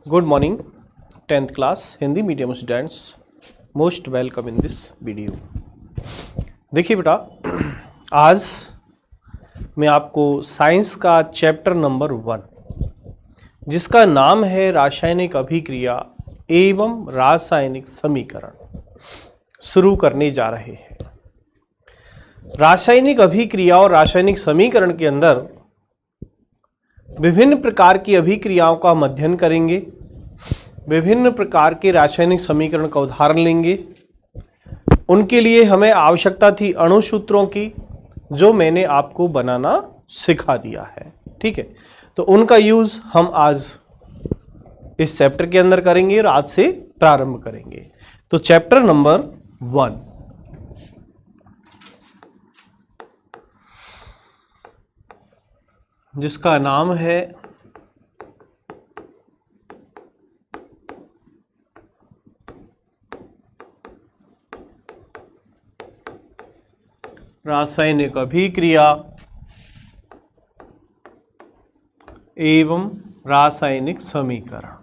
Good morning, 10th class Hindi medium students, most welcome in this video. देखिए बेटा, आज मैं आपको साइंस का चैप्टर नंबर 1 जिसका नाम है रासायनिक अभिक्रिया एवं रासायनिक समीकरण शुरू करने जा रहे हैं। रासायनिक अभिक्रिया और रासायनिक समीकरण के अंदर विभिन्न प्रकार की अभिक्रियाओं का हम अध्ययन करेंगे, विभिन्न प्रकार के रासायनिक समीकरण का उदाहरण लेंगे। उनके लिए हमें आवश्यकता थी अणु सूत्रों की, जो मैंने आपको बनाना सिखा दिया है। ठीक है, तो उनका यूज हम आज इस चैप्टर के अंदर करेंगे और आज से प्रारंभ करेंगे। तो चैप्टर नंबर 1, जिसका नाम है रासायनिक अभिक्रिया एवं रासायनिक समीकरण।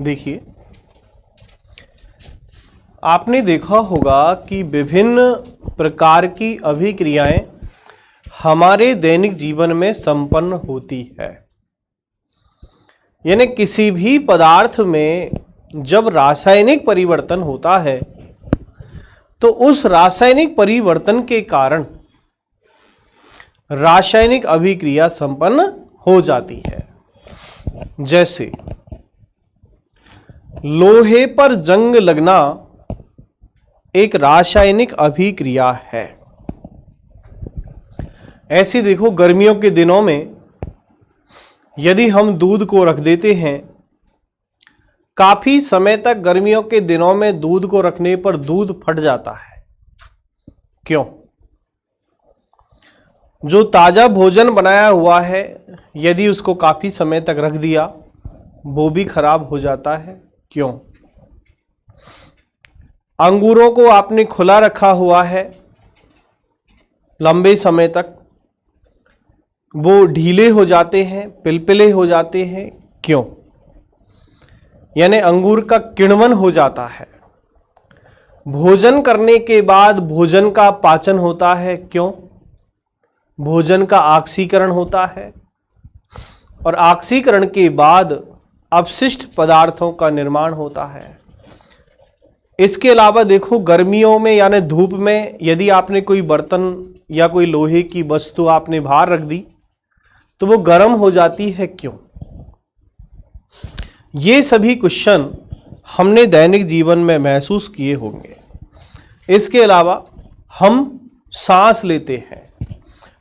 देखिए, आपने देखा होगा कि विभिन्न प्रकार की अभिक्रियाएं हमारे दैनिक जीवन में संपन्न होती है। यानी किसी भी पदार्थ में जब रासायनिक परिवर्तन होता है तो उस रासायनिक परिवर्तन के कारण रासायनिक अभिक्रिया संपन्न हो जाती है। जैसे लोहे पर जंग लगना एक रासायनिक अभिक्रिया है। ऐसे देखो, गर्मियों के दिनों में यदि हम दूध को रख देते हैं, काफी समय तक गर्मियों के दिनों में दूध को रखने पर दूध फट जाता है। क्यों? जो ताजा भोजन बनाया हुआ है, यदि उसको काफी समय तक रख दिया, वो भी खराब हो जाता है। क्यों? अंगूरों को आपने खुला रखा हुआ है लंबे समय तक, वो ढीले हो जाते हैं, पिलपिले हो जाते हैं। क्यों? यानी अंगूर का किण्वन हो जाता है। भोजन करने के बाद भोजन का पाचन होता है। क्यों? भोजन का ऑक्सीकरण होता है और ऑक्सीकरण के बाद अपशिष्ट पदार्थों का निर्माण होता है। इसके अलावा देखो, गर्मियों में यानी धूप में यदि आपने कोई बर्तन या कोई लोहे की वस्तु आपने बाहर रख दी तो वो गर्म हो जाती है। क्यों? ये सभी क्वेश्चन हमने दैनिक जीवन में महसूस किए होंगे। इसके अलावा हम सांस लेते हैं,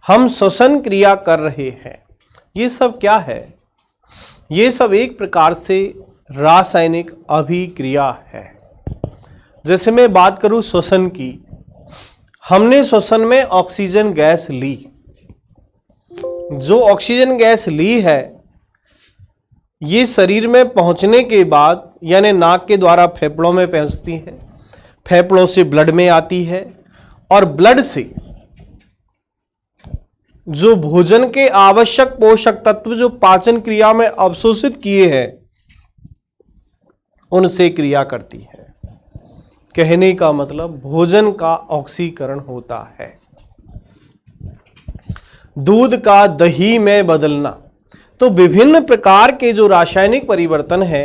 हम श्वसन क्रिया कर रहे हैं। ये सब क्या है? ये सब एक प्रकार से रासायनिक अभिक्रिया है। जैसे मैं बात करूं श्वसन की, हमने श्वसन में ऑक्सीजन गैस ली। जो ऑक्सीजन गैस ली है, ये शरीर में पहुंचने के बाद यानी नाक के द्वारा फेफड़ों में पहुंचती है, फेफड़ों से ब्लड में आती है और ब्लड से जो भोजन के आवश्यक पोषक तत्व जो पाचन क्रिया में अवशोषित किए हैं, उनसे क्रिया करती है। कहने का मतलब भोजन का ऑक्सीकरण होता है। दूध का दही में बदलना, तो विभिन्न प्रकार के जो रासायनिक परिवर्तन है,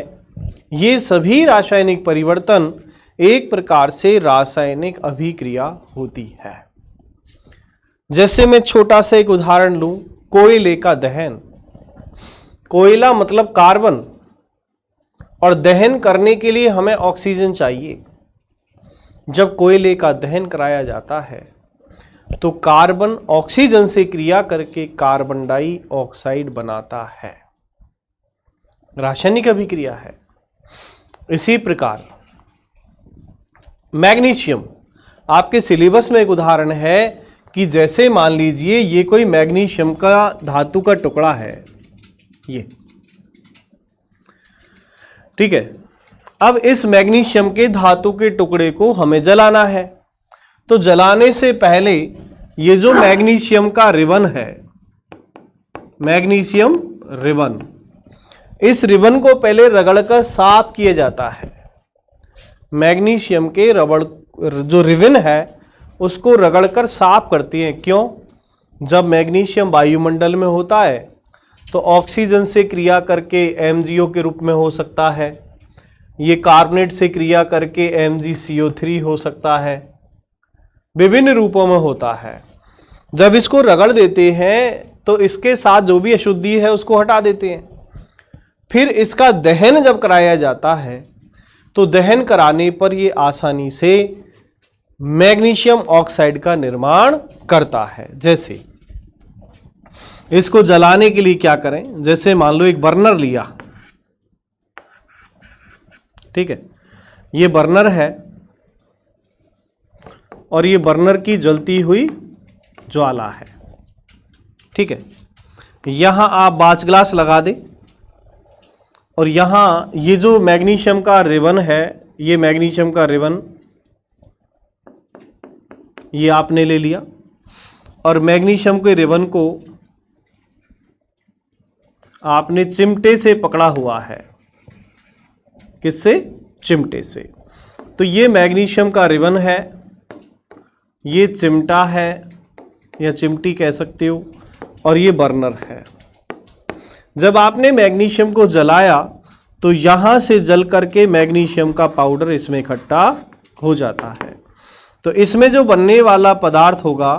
ये सभी रासायनिक परिवर्तन एक प्रकार से रासायनिक अभिक्रिया होती है। जैसे मैं छोटा सा एक उदाहरण लूं, कोयले का दहन। कोयला मतलब कार्बन, और दहन करने के लिए हमें ऑक्सीजन चाहिए। जब कोयले का दहन कराया जाता है तो कार्बन ऑक्सीजन से क्रिया करके कार्बन डाइऑक्साइड बनाता है। रासायनिक अभिक्रिया है। इसी प्रकार मैग्नीशियम, आपके सिलेबस में एक उदाहरण है कि जैसे मान लीजिए ये कोई मैग्नीशियम का धातु का टुकड़ा है, ये ठीक है। अब इस मैग्नीशियम के धातु के टुकड़े को हमें जलाना है, तो जलाने से पहले ये जो मैग्नीशियम का रिबन है, मैग्नीशियम रिबन, इस रिबन को पहले रगड़कर साफ किया जाता है। मैग्नीशियम के रबड़ जो रिबन है उसको रगड़कर साफ करती हैं। क्यों? जब मैग्नीशियम वायुमंडल में होता है तो ऑक्सीजन से क्रिया करके MgO के रूप में हो सकता है, ये कार्बोनेट से क्रिया करके MgCO3 हो सकता है, विभिन्न रूपों में होता है। जब इसको रगड़ देते हैं तो इसके साथ जो भी अशुद्धि है उसको हटा देते हैं। फिर इसका दहन जब कराया जाता है तो दहन कराने पर ये आसानी से मैग्नीशियम ऑक्साइड का निर्माण करता है। जैसे इसको जलाने के लिए क्या करें, जैसे मान लो एक बर्नर लिया, ठीक है, ये बर्नर है और ये बर्नर की जलती हुई ज्वाला है, ठीक है। यहां आप बाच ग्लास लगा दें और यहां ये जो मैग्नीशियम का रिबन है, ये मैग्नीशियम का रिबन ये आपने ले लिया और मैग्नीशियम के रिबन को आपने चिमटे से पकड़ा हुआ है। किससे? चिमटे से। तो ये मैग्नीशियम का रिबन है, ये चिमटा है या चिमटी कह सकते हो, और ये बर्नर है। जब आपने मैग्नीशियम को जलाया तो यहां से जल करके मैग्नीशियम का पाउडर इसमें इकट्ठा हो जाता है। तो इसमें जो बनने वाला पदार्थ होगा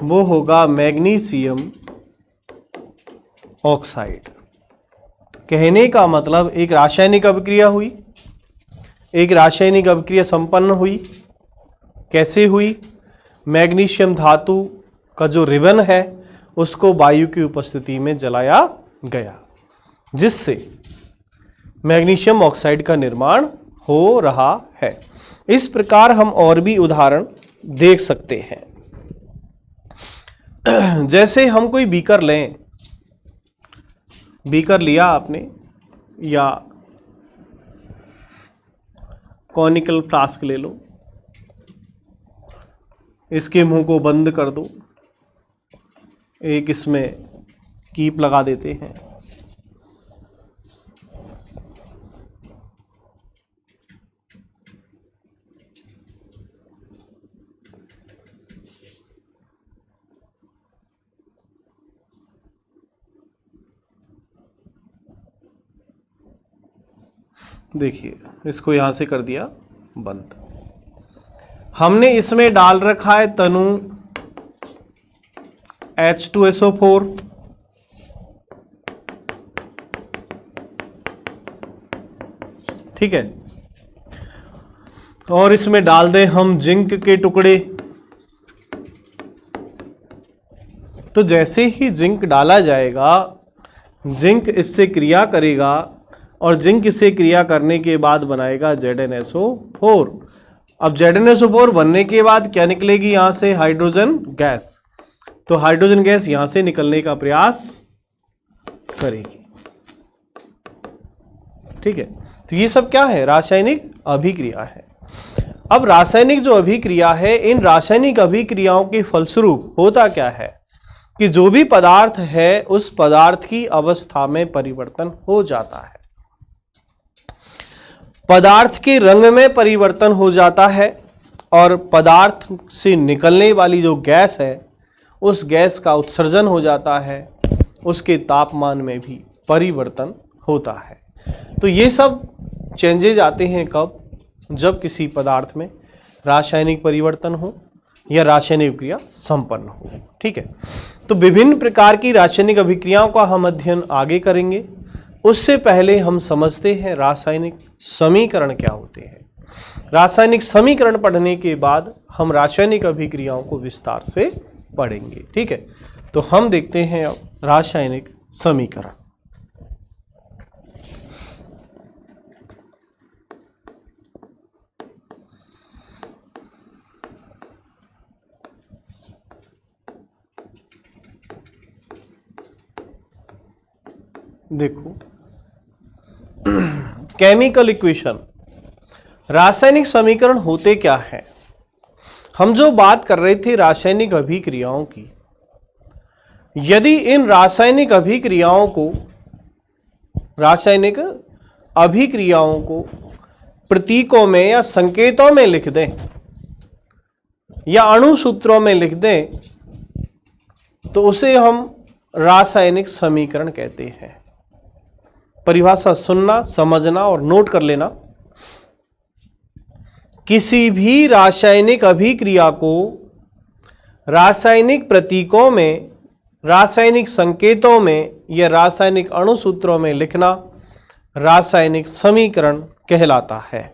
वो होगा मैग्नीशियम ऑक्साइड। कहने का मतलब एक रासायनिक अभिक्रिया हुई, एक रासायनिक अभिक्रिया संपन्न हुई। कैसे हुई? मैग्नीशियम धातु का जो रिबन है उसको वायु की उपस्थिति में जलाया गया, जिससे मैग्नीशियम ऑक्साइड का निर्माण हो रहा है। इस प्रकार हम और भी उदाहरण देख सकते हैं। जैसे हम कोई बीकर लें, बीकर लिया आपने या कॉनिकल फ्लास्क ले लो, इसके मुंह को बंद कर दो, एक इसमें कीप लगा देते हैं। देखिए, इसको यहां से कर दिया बंद। हमने इसमें डाल रखा है तनु H2SO4, ठीक है, और इसमें डाल दें हम जिंक के टुकड़े। तो जैसे ही जिंक डाला जाएगा, जिंक इससे क्रिया करेगा और जिंक से क्रिया करने के बाद बनाएगा ZnSO4। अब ZnSO4 बनने के बाद क्या निकलेगी? यहां से हाइड्रोजन गैस। तो हाइड्रोजन गैस यहां से निकलने का प्रयास करेगी, ठीक है। तो ये सब क्या है? रासायनिक अभिक्रिया है। अब रासायनिक जो अभिक्रिया है, इन रासायनिक अभिक्रियाओं के फलस्वरूप होता क्या है कि जो भी पदार्थ है उस पदार्थ की अवस्था में परिवर्तन हो जाता है। पदार्थ के रंग में परिवर्तन हो जाता है और पदार्थ से निकलने वाली जो गैस है उस गैस का उत्सर्जन हो जाता है, उसके तापमान में भी परिवर्तन होता है। तो ये सब चेंजेज आते हैं कब? जब किसी पदार्थ में रासायनिक परिवर्तन हो या रासायनिक अभिक्रिया संपन्न हो, ठीक है। तो विभिन्न प्रकार की रासायनिक अभिक्रियाओं का हम अध्ययन आगे करेंगे। उससे पहले हम समझते हैं रासायनिक समीकरण क्या होते हैं। रासायनिक समीकरण पढ़ने के बाद हम रासायनिक अभिक्रियाओं को विस्तार से पढ़ेंगे, ठीक है। तो हम देखते हैं अब रासायनिक समीकरण। देखो, केमिकल इक्वेशन, रासायनिक समीकरण होते क्या हैं? हम जो बात कर रहे थे रासायनिक अभिक्रियाओं की, यदि इन रासायनिक अभिक्रियाओं को प्रतीकों में या संकेतों में लिख दें या अणुसूत्रों में लिख दें तो उसे हम रासायनिक समीकरण कहते हैं। परिभाषा सुनना, समझना और नोट कर लेना। किसी भी रासायनिक अभिक्रिया को रासायनिक प्रतीकों में, रासायनिक संकेतों में या रासायनिक अणुसूत्रों में लिखना रासायनिक समीकरण कहलाता है।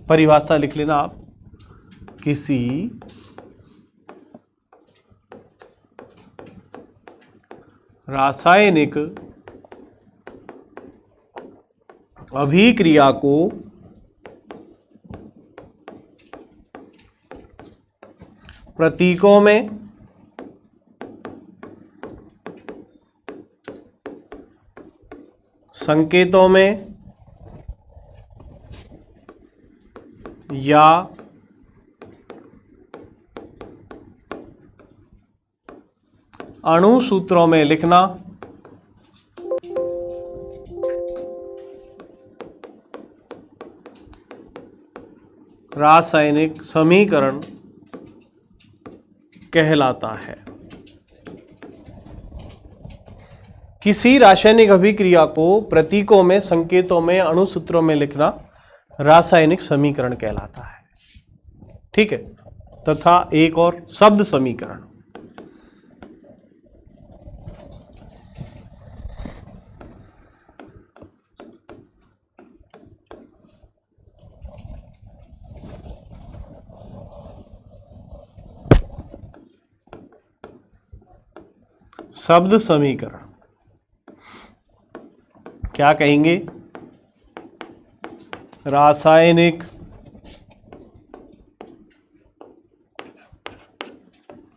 परिभाषा लिख लेना आप। किसी रासायनिक अभिक्रिया को प्रतीकों में, संकेतों में या अणुसूत्रों में लिखना रासायनिक समीकरण कहलाता है। किसी रासायनिक अभिक्रिया को प्रतीकों में, संकेतों में, अणुसूत्रों में लिखना रासायनिक समीकरण कहलाता है। ठीक है। तथा एक और शब्द समीकरण। शब्द समीकरण क्या कहेंगे? रासायनिक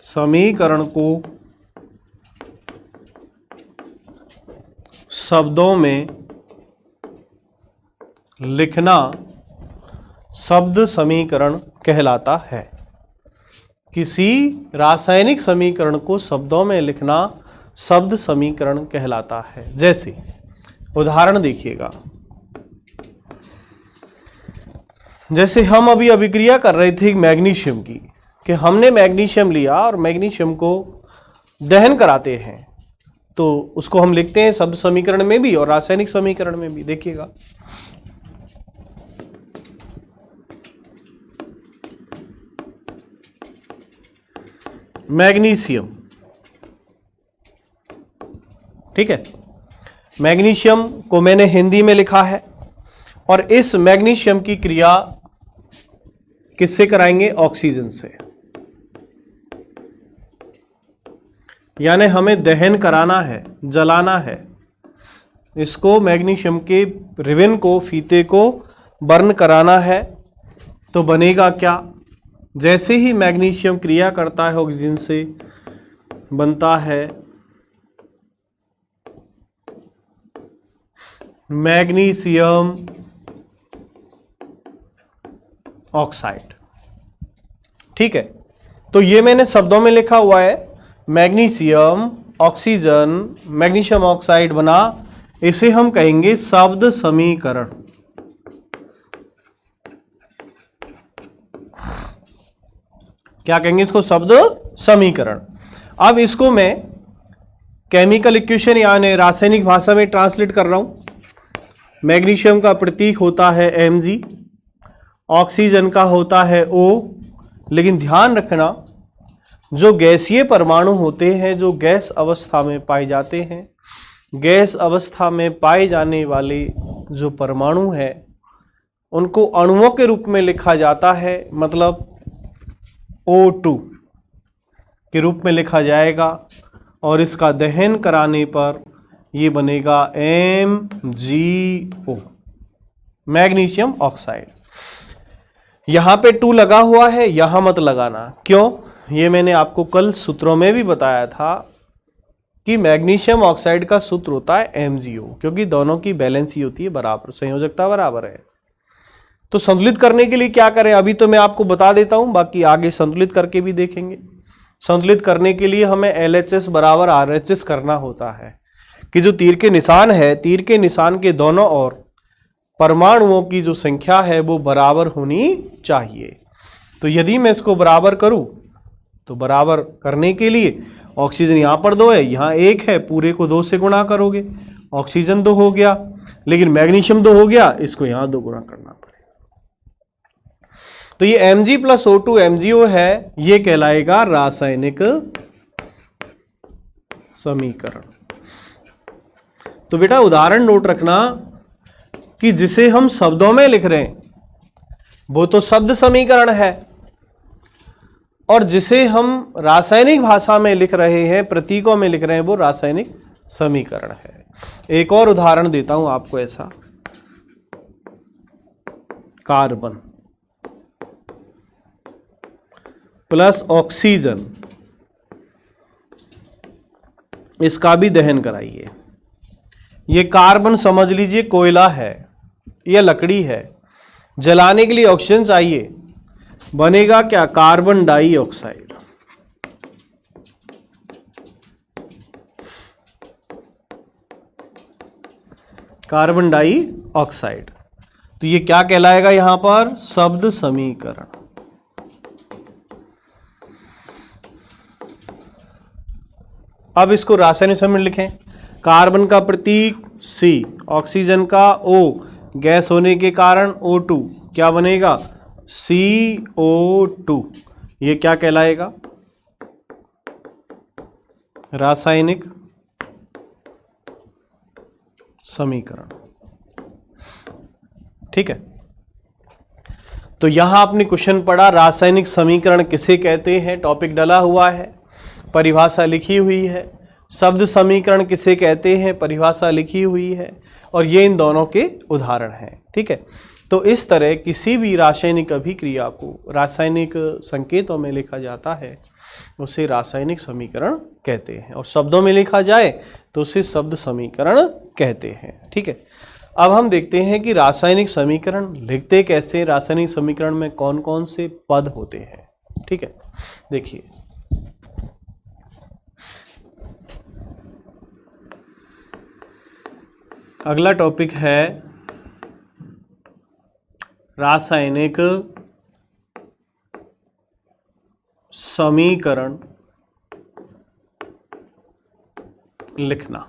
समीकरण को शब्दों में लिखना शब्द समीकरण कहलाता है। किसी रासायनिक समीकरण को शब्दों में लिखना शब्द समीकरण कहलाता है। जैसे उदाहरण देखिएगा, जैसे हम अभी अभिक्रिया कर रहे थे मैग्नीशियम की, कि हमने मैग्नीशियम लिया और मैग्नीशियम को दहन कराते हैं, तो उसको हम लिखते हैं शब्द समीकरण में भी और रासायनिक समीकरण में भी। देखिएगा, मैग्नीशियम, ठीक है, मैग्नीशियम को मैंने हिंदी में लिखा है और इस मैग्नीशियम की क्रिया किससे कराएंगे? ऑक्सीजन से। यानी हमें दहन कराना है, जलाना है। इसको मैग्नीशियम के रिबन को, फीते को बर्न कराना है। तो बनेगा क्या? जैसे ही मैग्नीशियम क्रिया करता है ऑक्सीजन से, बनता है मैग्नीशियम ऑक्साइड। ठीक है, तो ये मैंने शब्दों में लिखा हुआ है, मैग्नीशियम, ऑक्सीजन, मैग्नीशियम ऑक्साइड बना। इसे हम कहेंगे शब्द समीकरण। क्या कहेंगे इसको? शब्द समीकरण। अब इसको मैं केमिकल इक्वेशन यानी रासायनिक भाषा में ट्रांसलेट कर रहा हूं। मैग्नीशियम का प्रतीक होता है Mg, ऑक्सीजन का होता है O। लेकिन ध्यान रखना, जो गैसीय परमाणु होते हैं, जो गैस अवस्था में पाए जाते हैं, गैस अवस्था में पाए जाने वाले जो परमाणु हैं उनको अणुओं के रूप में लिखा जाता है। मतलब O2 के रूप में लिखा जाएगा और इसका दहन कराने पर ये बनेगा MgO, मैग्नीशियम ऑक्साइड। यहां पे 2 लगा हुआ है, यहां मत लगाना। क्यों? ये मैंने आपको कल सूत्रों में भी बताया था कि मैग्नीशियम ऑक्साइड का सूत्र होता है MgO, क्योंकि दोनों की बैलेंसी होती है बराबर, संयोजकता बराबर है। तो संतुलित करने के लिए क्या करें, अभी तो मैं आपको बता देता हूं, बाकी आगे संतुलित करके भी देखेंगे। संतुलित करने के लिए हमें LHS बराबर RHS करना होता है कि जो तीर के निशान है, तीर के निशान के दोनों ओर परमाणुओं की जो संख्या है वो बराबर होनी चाहिए। तो यदि मैं इसको बराबर करूं तो बराबर करने के लिए ऑक्सीजन यहाँ पर 2 है, यहाँ 1 है, पूरे को 2 से गुणा करोगे, ऑक्सीजन 2 हो गया, लेकिन मैग्नीशियम 2 हो गया, इसको यहाँ 2 गुणा करना पड़ेगा। तो ये Mg + O2 MgO है, ये कहलाएगा रासायनिक समीकरण। तो बेटा उदाहरण नोट रखना कि जिसे हम शब्दों में लिख रहे हैं वो तो शब्द समीकरण है, और जिसे हम रासायनिक भाषा में लिख रहे हैं, प्रतीकों में लिख रहे हैं, वो रासायनिक समीकरण है। एक और उदाहरण देता हूं आपको ऐसा, कार्बन प्लस ऑक्सीजन, इसका भी दहन कराइए। ये कार्बन समझ लीजिए कोयला है, यह लकड़ी है, जलाने के लिए ऑक्सीजन चाहिए, बनेगा क्या, कार्बन डाइऑक्साइड। कार्बन डाइऑक्साइड, तो ये क्या कहलाएगा यहां पर, शब्द समीकरण। अब इसको रासायनिक समीकरण लिखें। कार्बन का प्रतीक C, ऑक्सीजन का O, गैस होने के कारण O2, क्या बनेगा, CO2। ये क्या कहलाएगा, रासायनिक समीकरण। ठीक है, तो यहां आपने क्वेश्चन पढ़ा रासायनिक समीकरण किसे कहते हैं, टॉपिक डला हुआ है, परिभाषा लिखी हुई है। शब्द समीकरण किसे कहते हैं, परिभाषा लिखी हुई है, और ये इन दोनों के उदाहरण हैं। ठीक है, तो इस तरह किसी भी रासायनिक अभिक्रिया को रासायनिक संकेतों में लिखा जाता है, उसे रासायनिक समीकरण कहते हैं, और शब्दों में लिखा जाए तो उसे शब्द समीकरण कहते हैं। ठीक है, अब हम देखते हैं कि रासायनिक समीकरण लिखते कैसे, रासायनिक समीकरण में कौन कौन से पद होते हैं। ठीक है, देखिए अगला टॉपिक है रासायनिक समीकरण लिखना।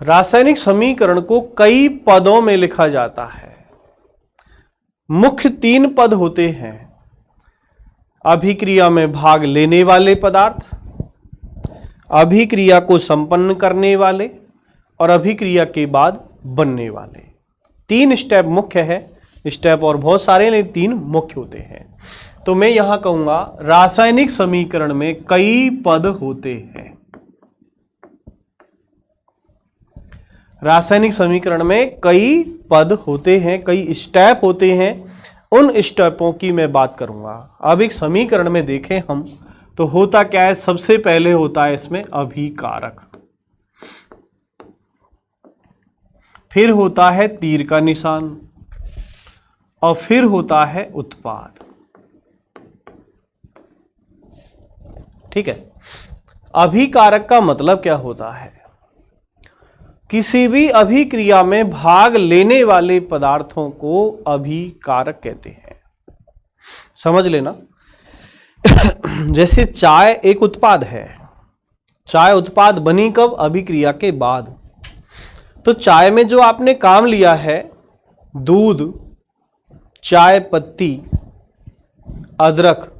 रासायनिक समीकरण को कई पदों में लिखा जाता है। मुख्य 3 पद होते हैं, अभिक्रिया में भाग लेने वाले पदार्थ, अभिक्रिया को संपन्न करने वाले, और अभिक्रिया के बाद बनने वाले। 3 स्टेप मुख्य है, स्टेप और बहुत सारे लेकिन 3 मुख्य होते हैं। तो मैं यहां कहूंगा रासायनिक समीकरण में कई पद होते हैं। रासायनिक समीकरण में कई पद होते हैं, कई स्टेप होते हैं। उन स्टेपों की मैं बात करूंगा। अब एक समीकरण में देखें हम तो होता क्या है, सबसे पहले होता है इसमें अभिकारक, फिर होता है तीर का निशान, और फिर होता है उत्पाद। ठीक है, अभिकारक का मतलब क्या होता है, किसी भी अभिक्रिया में भाग लेने वाले पदार्थों को अभिकारक कहते हैं। समझ लेना, जैसे चाय एक उत्पाद है, चाय उत्पाद बनी कब, अभिक्रिया के बाद। तो चाय में जो आपने काम लिया है, दूध, चाय पत्ती, अदरक,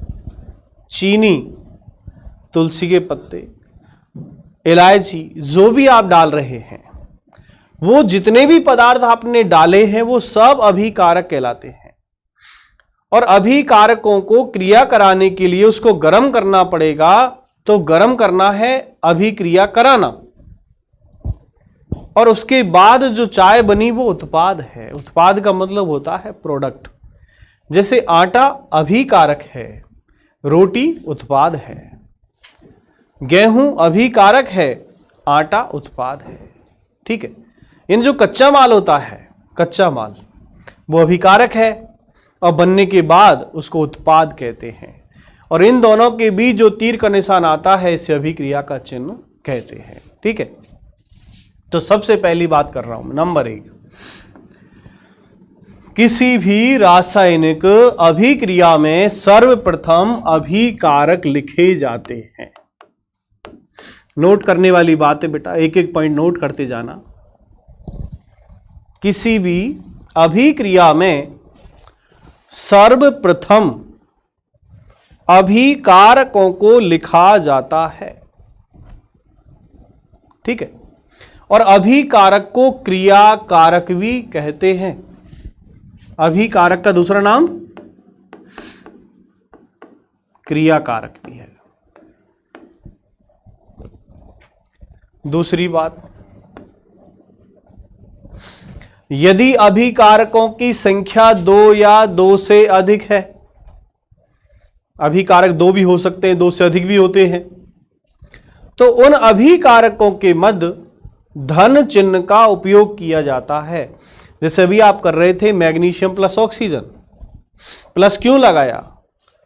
चीनी, तुलसी के पत्ते, इलायची, जो भी आप डाल रहे हैं, वो जितने भी पदार्थ आपने डाले हैं वो सब अभिकारक कहलाते हैं। और अभिकारकों को क्रिया कराने के लिए उसको गर्म करना पड़ेगा, तो गर्म करना है अभिक्रिया कराना, और उसके बाद जो चाय बनी वो उत्पाद है। उत्पाद का मतलब होता है प्रोडक्ट। जैसे आटा अभिकारक है, रोटी उत्पाद है, गेहूं अभिकारक है, आटा उत्पाद है। ठीक है। इन जो कच्चा माल होता है, कच्चा माल वो अभिकारक है और बनने के बाद उसको उत्पाद कहते हैं, और इन दोनों के बीच जो तीर का निशान आता है इसे अभिक्रिया का चिन्ह कहते हैं। ठीक है, तो सबसे पहली बात कर रहा हूं नंबर 1, किसी भी रासायनिक अभिक्रिया में सर्वप्रथम अभिकारक लिखे जाते हैं। नोट करने वाली बात है बेटा, एक एक पॉइंट नोट करते जाना। किसी भी अभिक्रिया में सर्वप्रथम अभिकारकों को लिखा जाता है। ठीक है, और अभिकारक को क्रियाकारक भी कहते हैं। अभिकारक का दूसरा नाम क्रियाकारक भी है। दूसरी बात, यदि अभिकारकों की संख्या 2 या 2 से अधिक है, अभिकारक 2 भी हो सकते हैं, 2 से अधिक भी होते हैं, तो उन अभिकारकों के मध्य धन चिन्ह का उपयोग किया जाता है। जैसे अभी आप कर रहे थे मैग्नीशियम प्लस ऑक्सीजन, प्लस क्यों लगाया?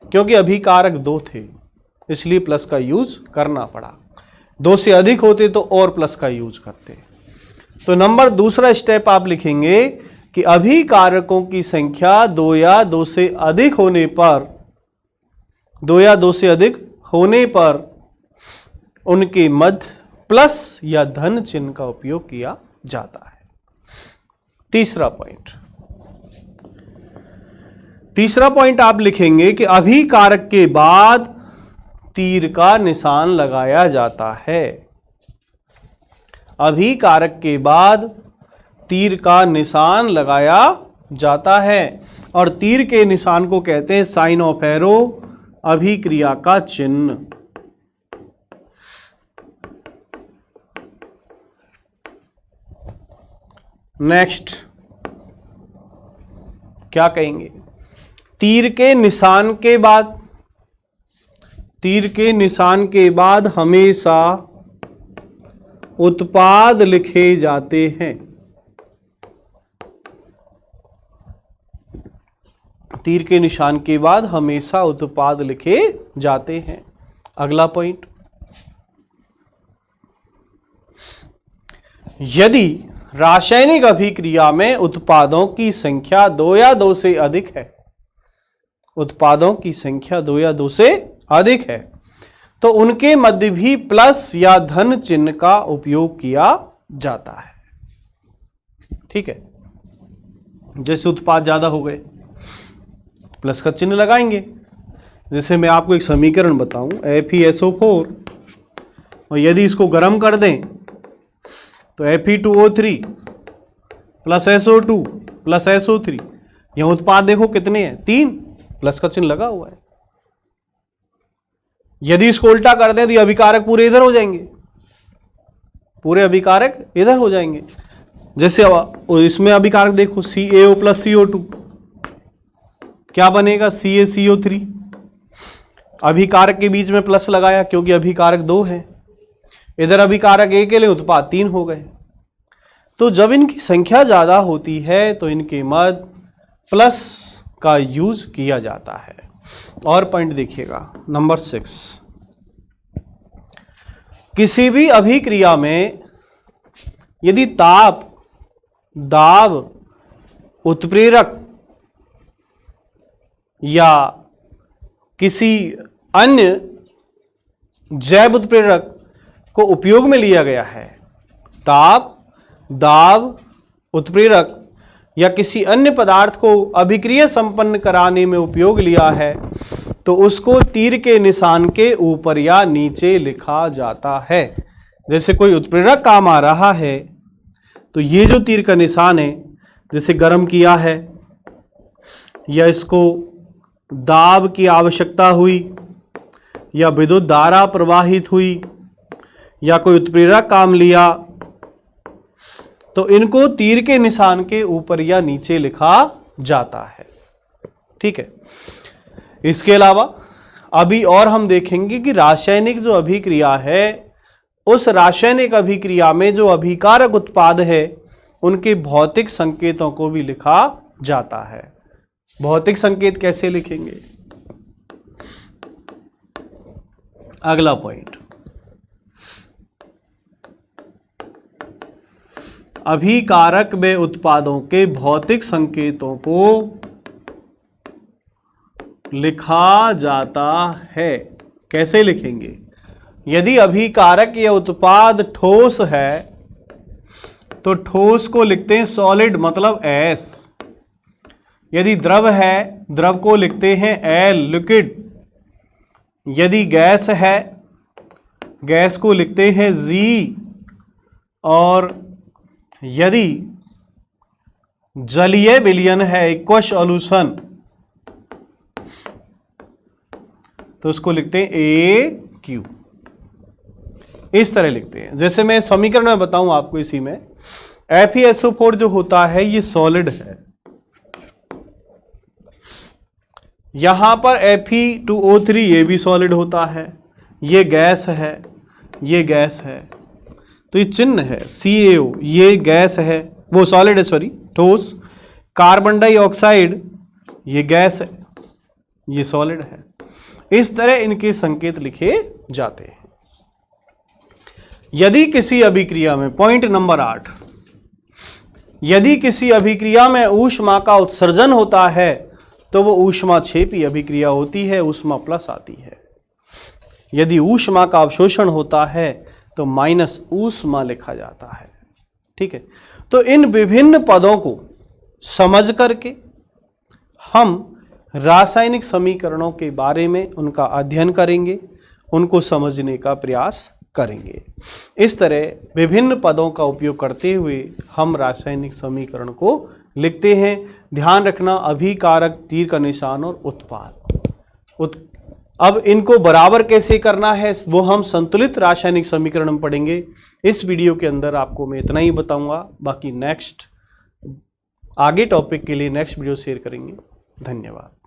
क्योंकि अभिकारक 2 थे, इसलिए प्लस का यूज करना पड़ा। 2 से अधिक होते तो और प्लस का यूज करते। तो नंबर दूसरा स्टेप आप लिखेंगे कि अभिकारकों की संख्या 2 या 2 से अधिक होने पर, 2 या 2 से अधिक होने पर उनके मध्य प्लस या धन चिन्ह का उपयोग किया जाता है। तीसरा पॉइंट आप लिखेंगे कि अभिकारक के बाद तीर का निशान लगाया जाता है। अभिकारक के बाद तीर का निशान लगाया जाता है, और तीर के निशान को कहते हैं साइन ऑफ एरो, अभिक्रिया का चिन्ह। नेक्स्ट क्या कहेंगे? तीर के निशान के बाद हमेशा उत्पाद लिखे जाते हैं। तीर के निशान के बाद हमेशा उत्पाद लिखे जाते हैं। अगला पॉइंट, यदि रासायनिक अभिक्रिया में उत्पादों की संख्या 2 या 2 से अधिक है, उत्पादों की संख्या 2 या 2 से अधिक है, तो उनके मध्य भी प्लस या धन चिन्ह का उपयोग किया जाता है। ठीक है, जैसे उत्पाद ज्यादा हो गए प्लस का चिन्ह लगाएंगे। जैसे मैं आपको एक समीकरण बताऊं, FeSO4, और यदि इसको गर्म कर दें तो Fe2O3 plus SO2 plus SO3, यह उत्पाद देखो कितने हैं? 3, प्लस का चिन्ह लगा हुआ है। यदि इसको उल्टा कर दें तो ये अभिकारक पूरे इधर हो जाएंगे, पूरे अभिकारक इधर हो जाएंगे। जैसे इसमें अभिकारक देखो CaO प्लस CO2, क्या बनेगा? CaCO3। अभिकारक के बीच में प्लस लगाया क्योंकि अभिकारक 2 है, इधर अभिकारक 1 के लिए उत्पाद 3 हो गए। तो जब इनकी संख्या ज्यादा होती है तो इनके मध्य प्लस का यूज किया जाता है। और पॉइंट देखिएगा नंबर 6, किसी भी अभिक्रिया में यदि ताप, दाब, उत्प्रेरक या किसी अन्य जैव उत्प्रेरक को उपयोग में लिया गया है, ताप, दाब, उत्प्रेरक या किसी अन्य पदार्थ को अभिक्रिया संपन्न कराने में उपयोग लिया है, तो उसको तीर के निशान के ऊपर या नीचे लिखा जाता है। जैसे कोई उत्प्रेरक काम आ रहा है तो ये जो तीर का निशान है, जैसे गर्म किया है या इसको दाब की आवश्यकता हुई या विद्युत धारा प्रवाहित हुई या कोई उत्प्रेरक काम लिया, तो इनको तीर के निशान के ऊपर या नीचे लिखा जाता है। ठीक है, इसके अलावा अभी और हम देखेंगे कि रासायनिक जो अभिक्रिया है उस रासायनिक अभिक्रिया में जो अभिकारक उत्पाद है उनके भौतिक संकेतों को भी लिखा जाता है। भौतिक संकेत कैसे लिखेंगे? अगला पॉइंट, अभिकारक में उत्पादों के भौतिक संकेतों को लिखा जाता है। कैसे लिखेंगे? यदि अभिकारक या उत्पाद ठोस है तो ठोस को लिखते हैं सॉलिड मतलब S। यदि द्रव है, द्रव को लिखते हैं L लिक्विड। यदि गैस है, गैस को लिखते हैं G। और यदि जलीय विलयन है, एक्वस सॉल्यूशन, तो उसको लिखते हैं AQ। इस तरह लिखते हैं। जैसे मैं समीकरण में बताऊं आपको, इसी में FeSO4 जो होता है ये सॉलिड है। यहां पर Fe2O3 ये भी सॉलिड होता है। ये गैस है, ये गैस है, तो ये चिन्ह है CaO, ये गैस है, वो सॉलिड है, सॉरी ठोस। कार्बन डाइऑक्साइड ये गैस है, ये सॉलिड है। इस तरह इनके संकेत लिखे जाते हैं। यदि किसी अभिक्रिया में, पॉइंट नंबर 8, यदि किसी अभिक्रिया में ऊष्मा का उत्सर्जन होता है तो वो ऊष्माक्षेपी अभिक्रिया होती है, ऊष्मा प्लस आती है। यदि ऊष्मा का अवशोषण होता है तो माइनस ऊष्मा लिखा जाता है। ठीक है, तो इन विभिन्न पदों को समझ करके हम रासायनिक समीकरणों के बारे में उनका अध्ययन करेंगे, उनको समझने का प्रयास करेंगे। इस तरह विभिन्न पदों का उपयोग करते हुए हम रासायनिक समीकरण को लिखते हैं। ध्यान रखना, अभिकारक, तीर का निशान और उत्पाद। अब इनको बराबर कैसे करना है वो हम संतुलित रासायनिक समीकरण में पढ़ेंगे। इस वीडियो के अंदर आपको मैं इतना ही बताऊंगा, बाकी नेक्स्ट आगे टॉपिक के लिए नेक्स्ट वीडियो शेयर करेंगे। धन्यवाद।